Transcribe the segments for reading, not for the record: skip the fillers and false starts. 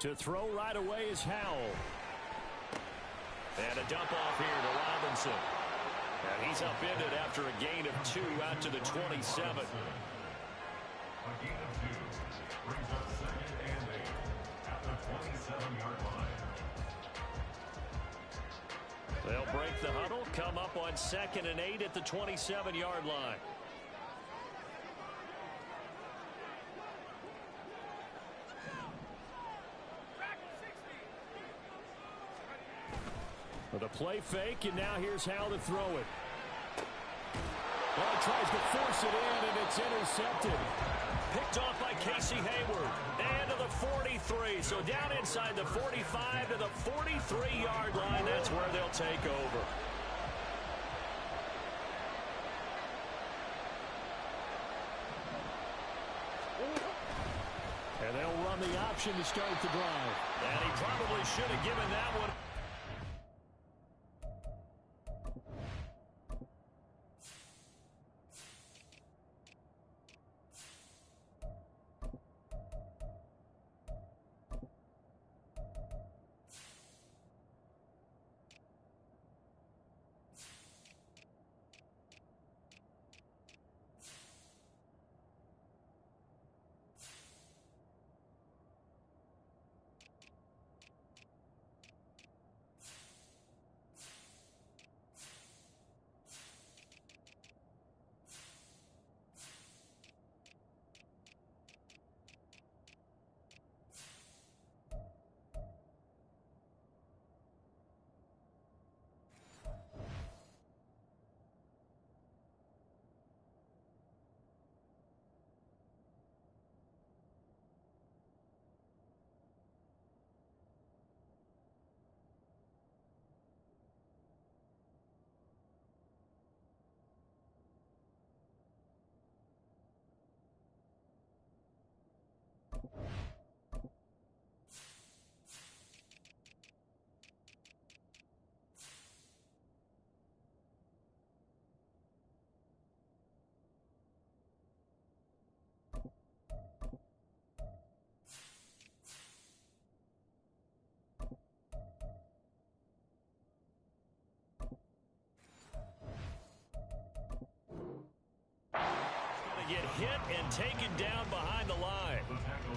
To throw right away is Howell. And a dump off here to Robinson. And he's upended after a gain of 2 out to the 27. A gain of 2 brings up 2nd and 8 at the 27-yard line. They'll break the huddle, come up on 2nd and 8 at the 27-yard line. With a play fake, and now here's how to throw it. Well, he tries to force it in, and it's intercepted. Picked off by Casey Hayward. And to the 43. So down inside the 45 to the 43-yard line. That's where they'll take over. And they'll run the option to start the drive. And he probably should have given that one. Get hit and taken down behind the line.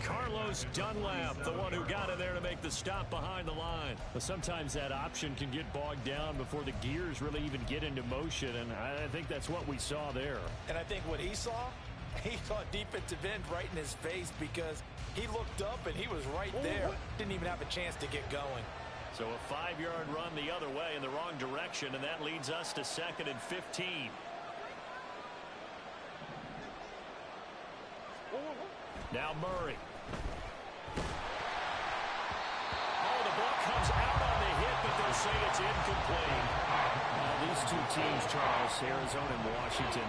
Carlos Dunlap, the one who got in there to make the stop behind the line. But sometimes that option can get bogged down before the gears really even get into motion, and I think that's what we saw there. And I think what he saw defensive end right in his face, because he looked up and he was right there. Didn't even have a chance to get going. So a 5-yard run the other way in the wrong direction, and that leads us to 2nd and 15. Now Murray. Oh, the ball comes out on the hit, but they'll say it's incomplete. These two teams, Charles, Arizona and Washington,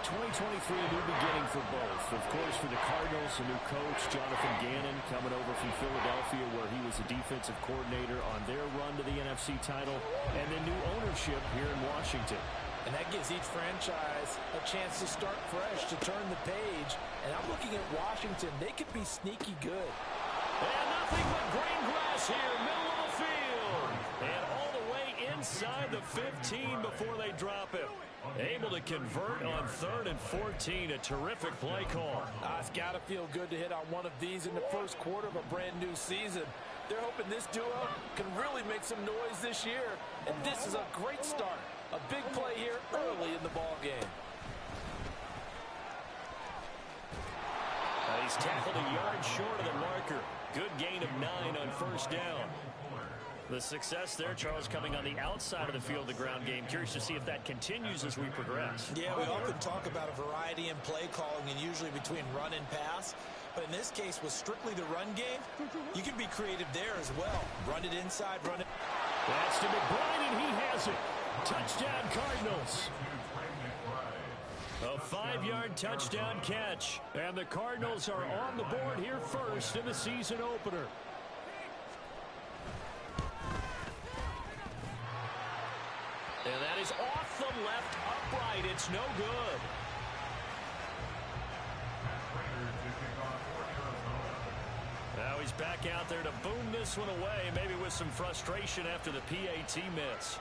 2023, a new beginning for both. Of course, for the Cardinals, a new coach, Jonathan Gannon, coming over from Philadelphia, where he was a defensive coordinator on their run to the NFC title, and then new ownership here in Washington. And that gives each franchise a chance to start fresh, to turn the page. And I'm looking at Washington. They could be sneaky good. And nothing but green grass here, middle of the field. And all the way inside the 15 before they drop it. Able to convert on 3rd and 14. A terrific play call. It's got to feel good to hit on one of these in the first quarter of a brand new season. They're hoping this duo can really make some noise this year. And this is a great start. A big play here early in the ball game. He's tackled a yard short of the marker. Good gain of 9 on 1st down. The success there, Charles, coming on the outside of the field, the ground game. Curious to see if that continues as we progress. Yeah, we often talk about a variety in play calling and usually between run and pass. But in this case, with strictly the run game, you can be creative there as well. Run it inside, run it. That's to McBride, and he has it. Touchdown, Cardinals. A 5-yard touchdown catch. And the Cardinals are on the board here first in the season opener. And that is off the left upright. It's no good. Now he's back out there to boom this one away, maybe with some frustration after the PAT miss.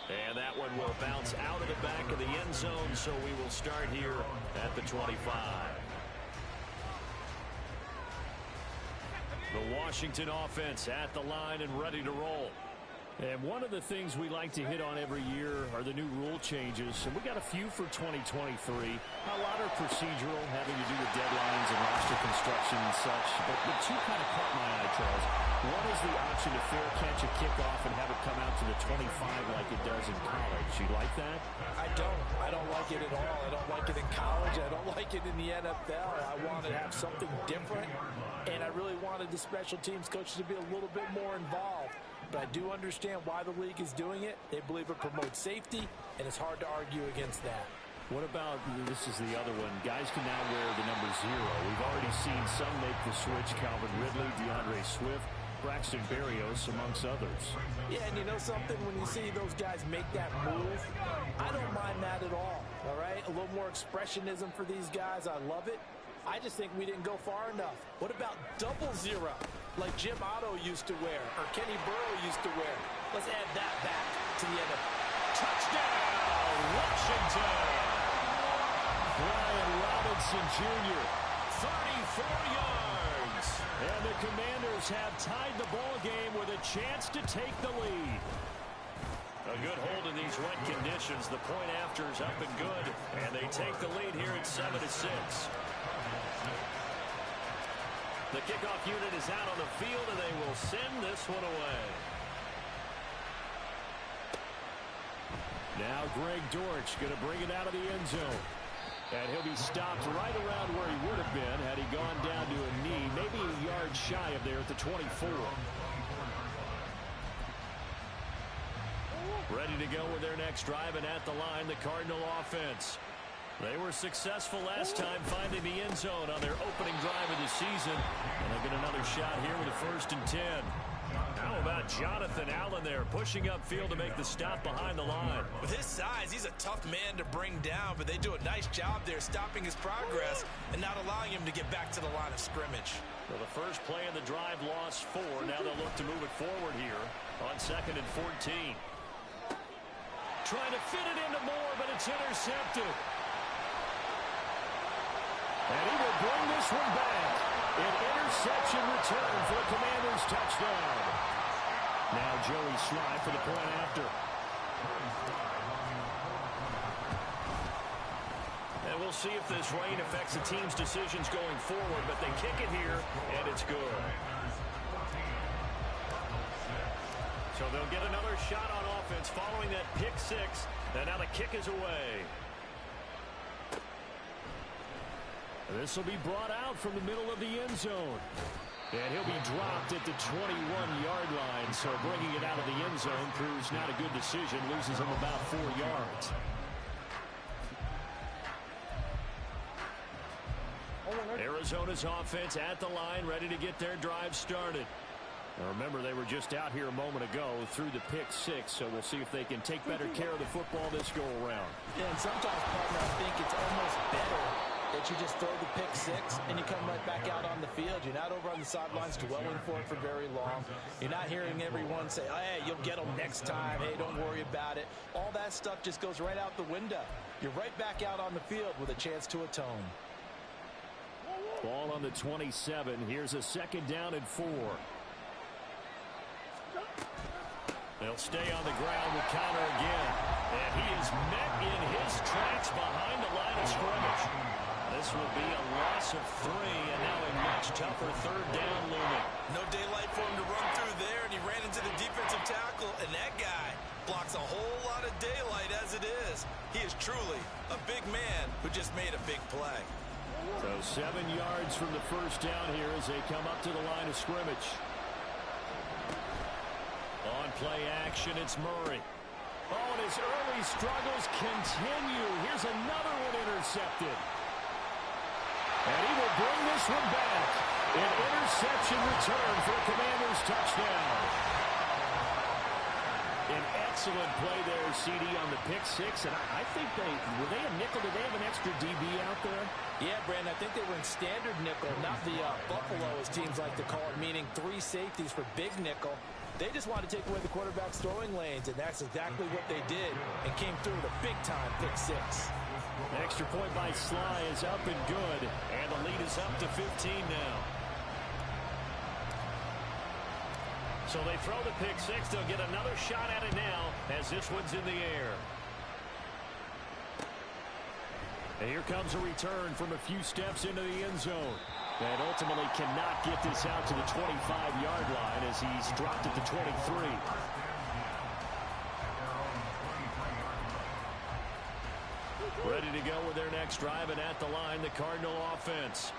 And that one will bounce out of the back of the end zone, so we will start here at the 25. The Washington offense at the line and ready to roll. And one of the things we like to hit on every year are the new rule changes. And we got a few for 2023. A lot are procedural, having to do with deadlines and roster construction and such. But the two kind of caught my eye, Charles. One is the option to fair catch a kickoff and have it come out to the 25 like it does in college. You like that? I don't. I don't like it at all. I don't like it in college. I don't like it in the NFL. I want to have something different. And I really wanted the special teams coaches to be a little bit more involved. But I do understand why the league is doing it. They believe it promotes safety, and it's hard to argue against that. What about, this is the other one, guys can now wear the number 0. We've already seen some make the switch, Calvin Ridley, DeAndre Swift, Braxton Berrios, amongst others. Yeah, and you know something? When you see those guys make that move, I don't mind that at all right? A little more expressionism for these guys. I love it. I just think we didn't go far enough. What about 0, like Jim Otto used to wear, or Kenny Burrow used to wear? Let's add that back to the end of touchdown, Washington! Brian Robinson Jr., 34 yards. And the Commanders have tied the ball game with a chance to take the lead. A good hold in these wet conditions. The point after is up and good. And they take the lead here at 7-6. The kickoff unit is out on the field, and they will send this one away. Now Greg Dortch going to bring it out of the end zone. And he'll be stopped right around where he would have been had he gone down to a knee, maybe a yard shy of there at the 24. Ready to go with their next drive, and at the line, the Cardinal offense. They were successful last time finding the end zone on their opening drive of the season. And they'll get another shot here with a 1st and 10. How about Jonathan Allen there pushing upfield to make the stop behind the line? With his size, he's a tough man to bring down, but they do a nice job there stopping his progress and not allowing him to get back to the line of scrimmage. So the first play in the drive lost 4. Now they'll look to move it forward here on 2nd and 14. Trying to fit it into Moore, but it's intercepted. And he will bring this one back. An interception return for the Commanders' touchdown. Now Joey Slye for the point after. And we'll see if this rain affects the team's decisions going forward, but they kick it here, and it's good. So they'll get another shot on offense following that pick 6, and now the kick is away. This will be brought out from the middle of the end zone. And he'll be dropped at the 21-yard line, so bringing it out of the end zone proves not a good decision, loses him about 4 yards. Arizona's offense at the line, ready to get their drive started. Now remember, they were just out here a moment ago through the pick 6, so we'll see if they can take better care of the football this go-around. Yeah, and sometimes, partner, I think it's almost better that you just throw the pick 6 and you come right back out on the field. You're not over on the sidelines dwelling for it for very long. You're not hearing everyone say, oh, hey, you'll get them next time. Hey, don't worry about it. All that stuff just goes right out the window. You're right back out on the field with a chance to atone. Ball on the 27. Here's a 2nd down and 4. They'll stay on the ground with Conner again. And he is met in his tracks behind the line of scrimmage. This will be a loss of 3, and now a much tougher 3rd down looming. No daylight for him to run through there, and he ran into the defensive tackle, and that guy blocks a whole lot of daylight as it is. He is truly a big man who just made a big play. So 7 yards from the 1st down here as they come up to the line of scrimmage. On play action, it's Murray. Oh, and his early struggles continue. Here's another one intercepted. And he will bring this one back. An interception return for a Commanders touchdown. An excellent play there, CD, on the pick 6. And I think were they a nickel? Did they have an extra DB out there? Yeah, Brandon, I think they were in standard nickel, not the Buffalo, as teams like to call it, meaning 3 safeties for big nickel. They just wanted to take away the quarterback's throwing lanes, and that's exactly what they did, and came through with a big-time pick 6. Extra point by Sly is up and good, and the lead is up to 15 now. So they throw the pick 6. They'll get another shot at it now as this one's in the air. And here comes a return from a few steps into the end zone. And ultimately cannot get this out to the 25-yard line as he's dropped it to 23. Ready to go with their next drive, and at the line, the Cardinal offense.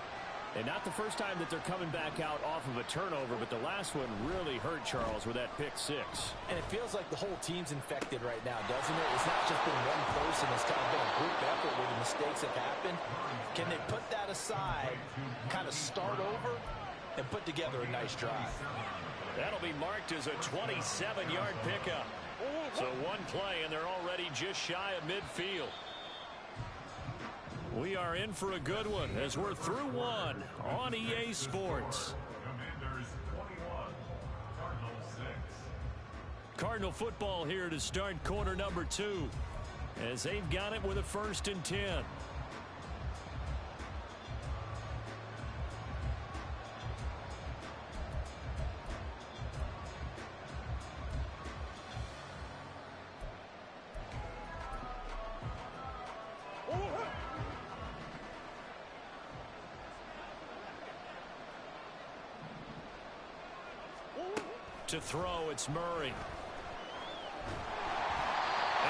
And not the first time that they're coming back out off of a turnover, but the last one really hurt Charles with that pick 6. And it feels like the whole team's infected right now, doesn't it? It's not just been one person. It's kind of been a group effort where the mistakes have happened. Can they put that aside, kind of start over, and put together a nice drive? That'll be marked as a 27-yard pickup. So one play, and they're already just shy of midfield. We are in for a good one as we're through one on EA Sports. Commanders 21, Cardinals 6. Cardinal football here to start quarter number 2 as they've got it with a 1st and 10. To throw, it's Murray. And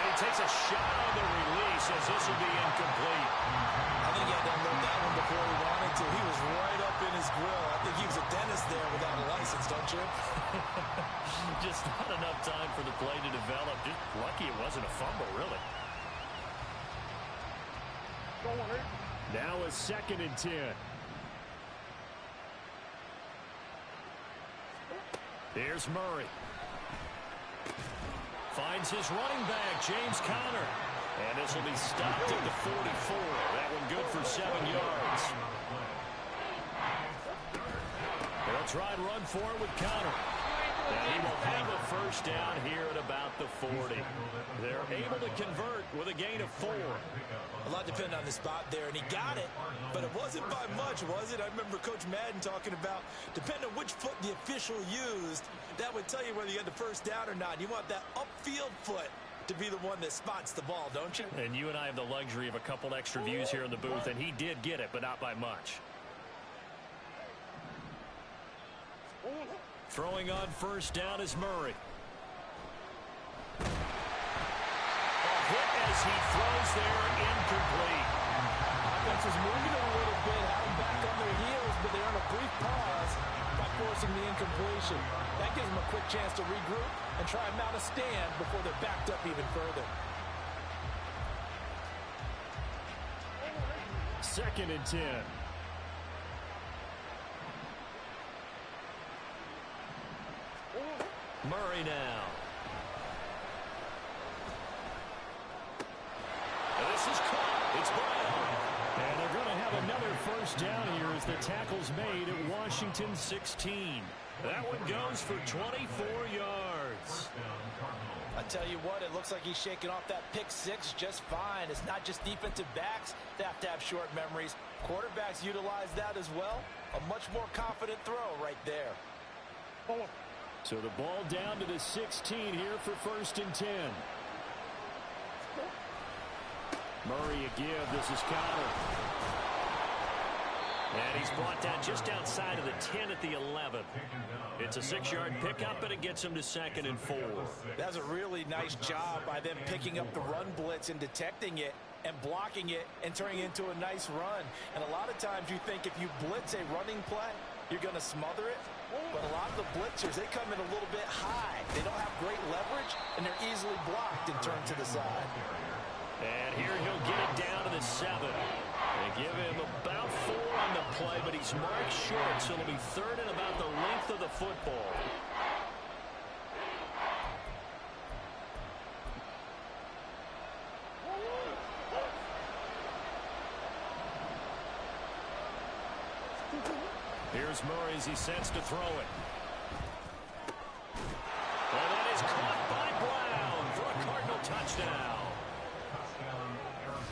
he takes a shot on the release as this will be incomplete. I think he had to unload that one before he wanted to. He was right up in his grill. I think he was a dentist there without a license, don't you? Just not enough time for the play to develop. Just lucky it wasn't a fumble, really. Now a 2nd and 10. Here's Murray. Finds his running back, James Conner. And this will be stopped at the 44. That one good for 7 yards. They'll try and run for it with Conner. And he will have a 1st down here at about the 40. They're able to convert with a gain of 4. A lot depended on the spot there, and he got it, but it wasn't by much, was it? I remember Coach Madden talking about, depending on which foot the official used, that would tell you whether you had the 1st down or not. You want that upfield foot to be the one that spots the ball, don't you? And you and I have the luxury of a couple extra views here in the booth, and he did get it, but not by much. Throwing on 1st down is Murray. Hit as he throws there, incomplete. Offense was moving it a little bit, had them back on their heels, but they're on a brief pause by forcing the incompletion. That gives them a quick chance to regroup and try and mount a stand before they're backed up even further. 2nd and 10. Murray now. This is caught. It's Brown. And they're going to have another 1st down here as the tackle's made at Washington 16. That one goes for 24 yards. I tell you what, it looks like he's shaking off that pick 6 just fine. It's not just defensive backs that have to have short memories. Quarterbacks utilize that as well. A much more confident throw right there. So the ball down to the 16 here for 1st and 10. Murray a give. This is Conner. And he's brought down just outside of the 10 at the 11. It's a 6-yard pickup, and it gets him to 2nd and 4. That's a really nice job by them picking up the run blitz and detecting it and blocking it and turning it into a nice run. And a lot of times you think if you blitz a running play, you're going to smother it. But a lot of the blitzers, they come in a little bit high. They don't have great leverage, and they're easily blocked and turned to the side. And here he'll get it down to the 7. They give him about 4 on the play, but he's marked short, so it'll be 3rd and about the length of the football. Here's Murray as he sets to throw it. And that is caught by Brown for a Cardinal touchdown.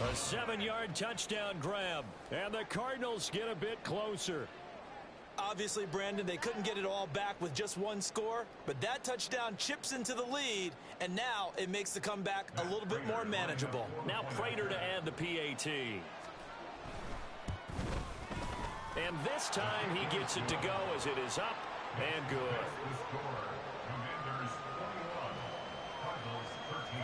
A 7-yard touchdown grab. And the Cardinals get a bit closer. Obviously, Brandon, they couldn't get it all back with just one score, but that touchdown chips into the lead, and now it makes the comeback a little bit more manageable. Now Prater to add the PAT. And this time he gets it to go as it is up and good. The score, Commanders 21, Cardinals 13.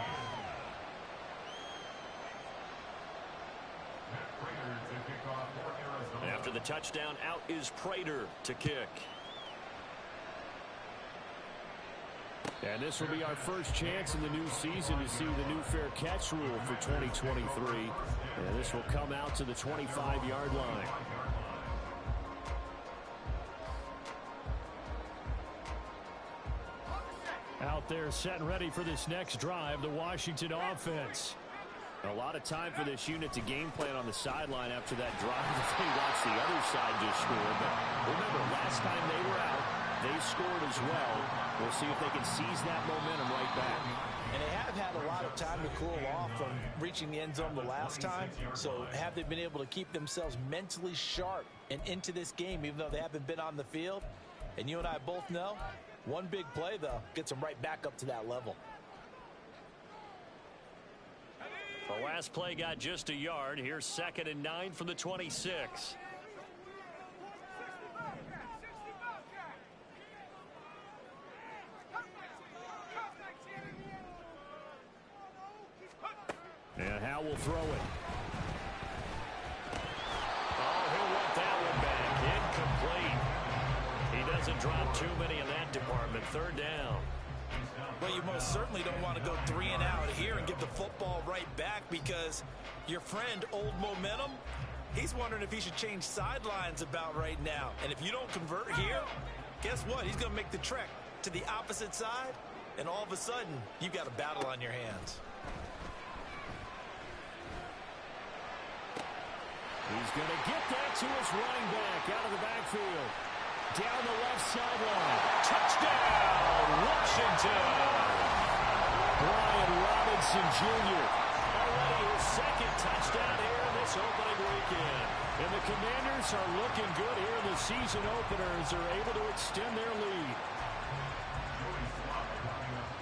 Matt Prater to kick off for Arizona. After the touchdown, out is Prater to kick. And this will be our first chance in the new season to see the new fair catch rule for 2023. And this will come out to the 25-yard line. Out there set and ready for this next drive, the Washington offense. A lot of time for this unit to game plan on the sideline after that drive. They watched the other side just score. But remember, last time they were out, they scored as well. We'll see if they can seize that momentum right back. And they have had a lot of time to cool off from reaching the end zone the last time. So have they been able to keep themselves mentally sharp and into this game, even though they haven't been on the field? And you and I both know, one big play, though, gets them right back up to that level. The last play got just a yard. Here's 2nd and 9 from the 26. And Howe will throw it. Oh, he'll want that one back. Incomplete. He doesn't drop too many in that department. 3rd down. Well, you most certainly don't want to go 3 and out here and give the football right back, because your friend, Old Momentum, he's wondering if he should change sidelines about right now. And if you don't convert here, guess what? He's going to make the trek to the opposite side, and all of a sudden, you've got a battle on your hands. He's going to get that to his running back out of the backfield. Down the left sideline. Touchdown, Washington. Brian Robinson Jr. already his 2nd touchdown here in this opening weekend. And the Commanders are looking good here in the season openers. They're able to extend their lead.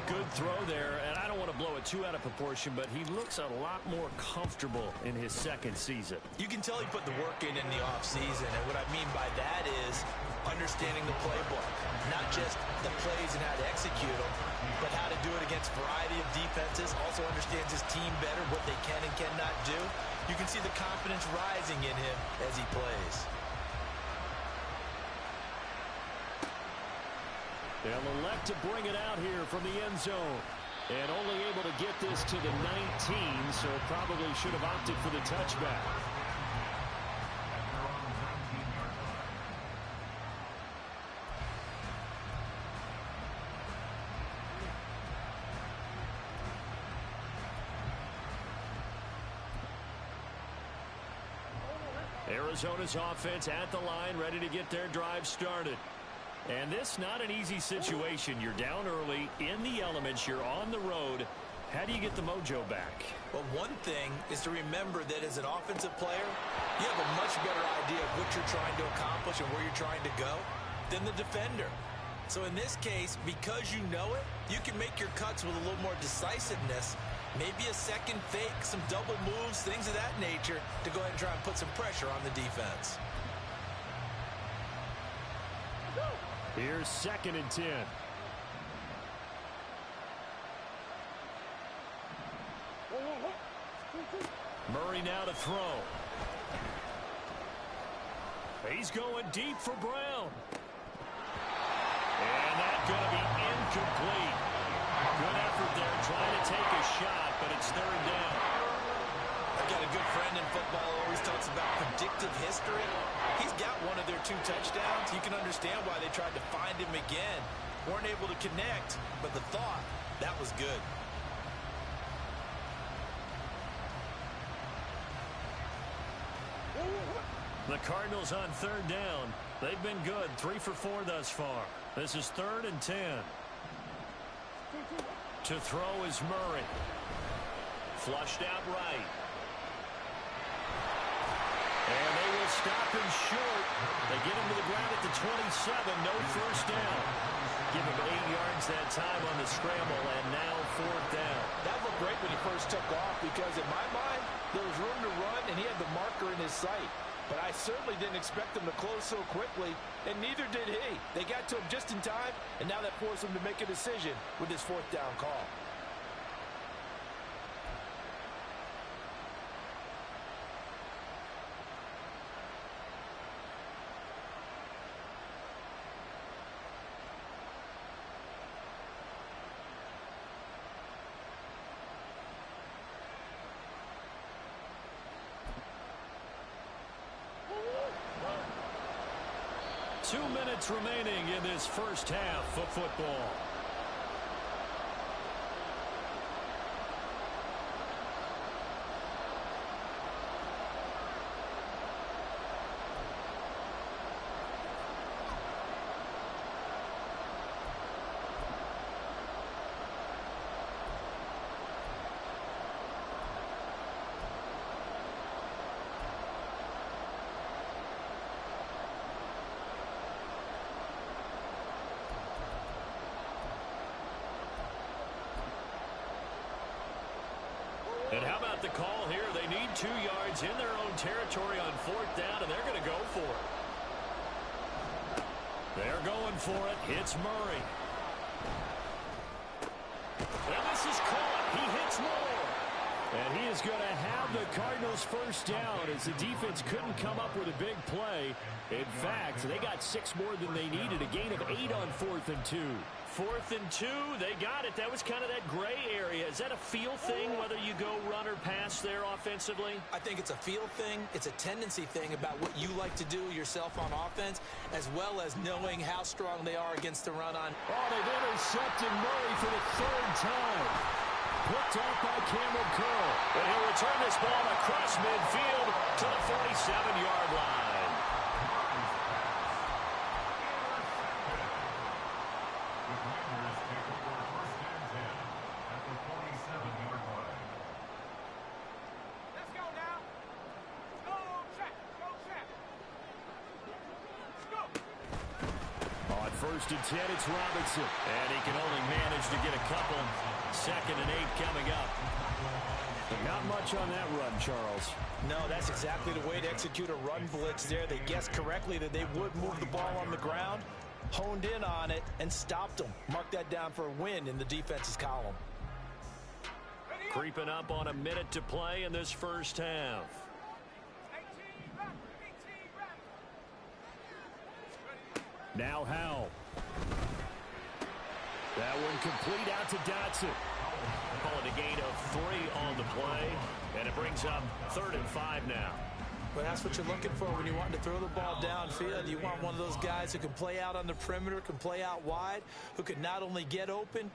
Good throw there, and I don't want to blow it too out of proportion, but he looks a lot more comfortable in his 2nd season. You can tell he put the work in the offseason, and what I mean by that is understanding the playbook. Not just the plays and how to execute them, but how to do it against a variety of defenses. Also understands his team better, what they can and cannot do. You can see the confidence rising in him as he plays. They'll elect to bring it out here from the end zone. And only able to get this to the 19, so probably should have opted for the touchback. Arizona's offense at the line, ready to get their drive started. And this not an easy situation. You're down early, in the elements, you're on the road. How do you get the mojo back? Well, one thing is to remember that as an offensive player, you have a much better idea of what you're trying to accomplish and where you're trying to go than the defender. So in this case, because you know it, you can make your cuts with a little more decisiveness. Maybe a second fake, some double moves, things of that nature to go ahead and try and put some pressure on the defense. Here's 2nd and 10. Murray now to throw. He's going deep for Brown. And that's going to be incomplete. Good effort there trying to take a shot, but it's 3rd down. I've got a good friend in football who always talks about predictive history. He's got one of their 2 touchdowns. You can understand why they tried to find him again. Weren't able to connect, but the thought, that was good. The Cardinals on third down. They've been good, 3 for 4 thus far. This is 3rd and 10. To throw is Murray. Flushed out right. And they will stop him short. They get him to the ground at the 27. No first down. Give him 8 yards that time on the scramble, and now 4th down. That looked great when he first took off because, in my mind, there was room to run, and he had the marker in his sight. But I certainly didn't expect him to close so quickly, and neither did he. They got to him just in time, and now that forced him to make a decision with his 4th down call. Two minutes remaining in this first half of football. And how about the call here? They need 2 yards in their own territory on 4th down, and they're going to go for it. They're going for it. It's Murray. And this is caught. He hits more. And he is going to have the Cardinals first down as the defense couldn't come up with a big play. In fact, they got 6 more than they needed. A gain of 8 on 4th and 2. 4th and 2, they got it. That was kind of that gray area. Is that a feel thing, whether you go run or pass there offensively? I think it's a feel thing. It's a tendency thing about what you like to do yourself on offense, as well as knowing how strong they are against the run on. Oh, they've intercepted Murray for the 3rd time. Picked off by Cameron Curl. And he'll return this ball across midfield to the 47-yard line. First and 10, it's Robinson. And he can only manage to get a couple. 2nd and 8 coming up. But not much on that run, Charles. No, that's exactly the way to execute a run blitz there. They guessed correctly that they would move the ball on the ground, honed in on it, and stopped them. Mark that down for a win in the defense's column. Creeping up on a minute to play in this first half. Now Howell. That one complete out to Dotson. Call it a gain of 3 on the play, and it brings up 3rd and 5 now. Well, that's what you're looking for when you want to throw the ball downfield. You want one of those guys who can play out on the perimeter, can play out wide, who can not only get open,